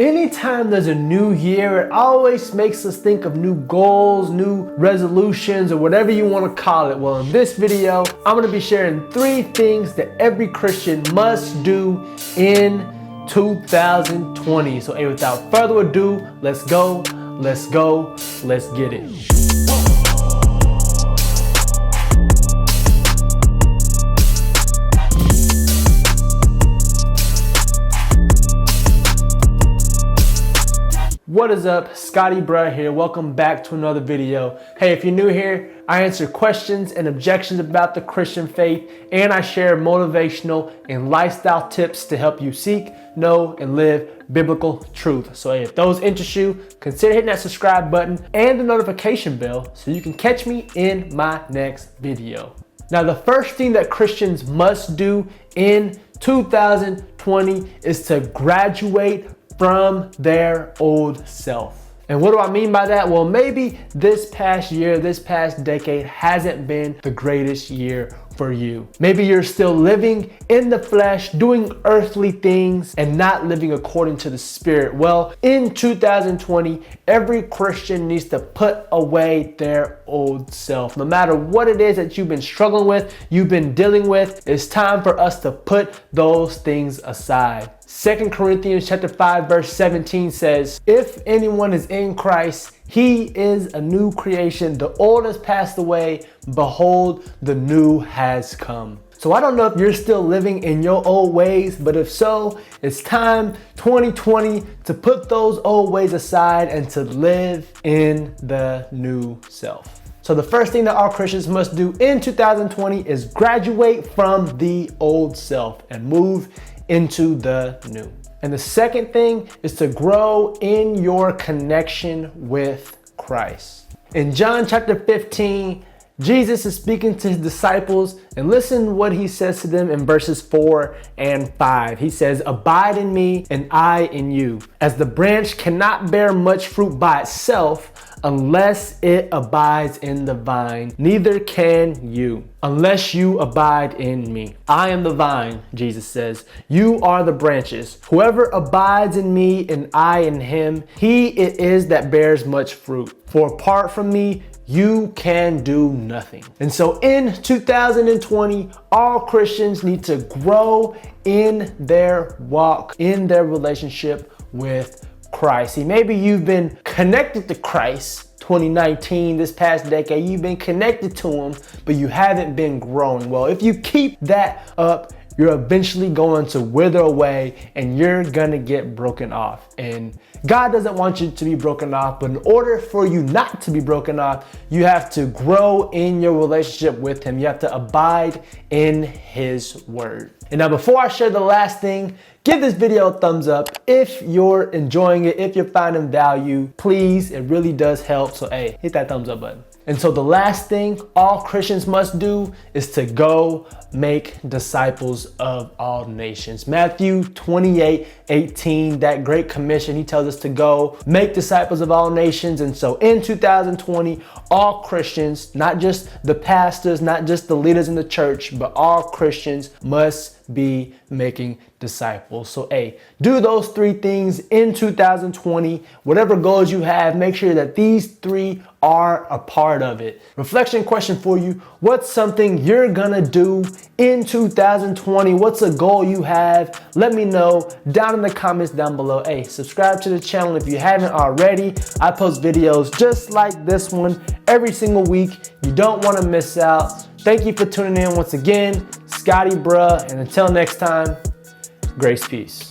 Anytime there's a new year, it always makes us think of new goals, new resolutions, or whatever you want to call it. Well, in this video, I'm going to be sharing 3 things that every Christian must do in 2020. So hey, without further ado, let's go, let's get it. What is up? ScottEbruh here. Welcome back to another video. Hey, if you're new here, I answer questions and objections about the Christian faith, and I share motivational and lifestyle tips to help you seek, know, and live biblical truth. So hey, if those interest you, consider hitting that subscribe button and the notification bell so you can catch me in my next video. Now, the first thing that Christians must do in 2020 is to graduate from their old self. And what do I mean by that? Well, maybe this past year, this past decade hasn't been the greatest year for you. Maybe you're still living in the flesh, doing earthly things, and not living according to the Spirit. Well, in 2020, every Christian needs to put away their old self. No matter what it is that you've been struggling with, you've been dealing with, it's time for us to put those things aside. 2 Corinthians chapter 5 verse 17 says, "If anyone is in Christ, he is a new creation. The old has passed away. Behold, the new has come." So I don't know if you're still living in your old ways, but if so, it's time 2020 to put those old ways aside and to live in the new self. So the first thing that all Christians must do in 2020 is graduate from the old self and move into the new. And the second thing is to grow in your connection with Christ. In John chapter 15, Jesus is speaking to his disciples, and listen what he says to them in verses 4 and 5. He says, "Abide in me and I in you. As the branch cannot bear much fruit by itself unless it abides in the vine, neither can you unless you abide in me. I am the vine," Jesus says. "You are the branches. Whoever abides in me and I in him, he it is that bears much fruit. For apart from me, you can do nothing." And so in 2020, all Christians need to grow in their walk, in their relationship with Christ. See, maybe you've been connected to Christ 2019, this past decade, you've been connected to him, but you haven't been growing. Well, if you keep that up, you're eventually going to wither away and you're gonna get broken off. And God doesn't want you to be broken off, but in order for you not to be broken off, you have to grow in your relationship with him. You have to abide in his word. And now, before I share the last thing, give this video a thumbs up. If you're enjoying it, if you're finding value, please, it really does help. So hey, hit that thumbs up button. And so the last thing all Christians must do is to go make disciples of all nations. Matthew 28:18, that great commission, he tells us to go make disciples of all nations. And so in 2020, all Christians, not just the pastors, not just the leaders in the church, but all Christians must be making disciples. So hey, do those 3 things in 2020. Whatever goals you have, make sure that these 3 are a part of it. Reflection question for you: what's something you're gonna do in 2020? What's a goal you have? Let me know down in the comments down below. Hey, subscribe to the channel if you haven't already. I post videos just like this one every single week. You don't want to miss out. Thank you for tuning in once again. ScottEbruh, and until next time, grace, peace.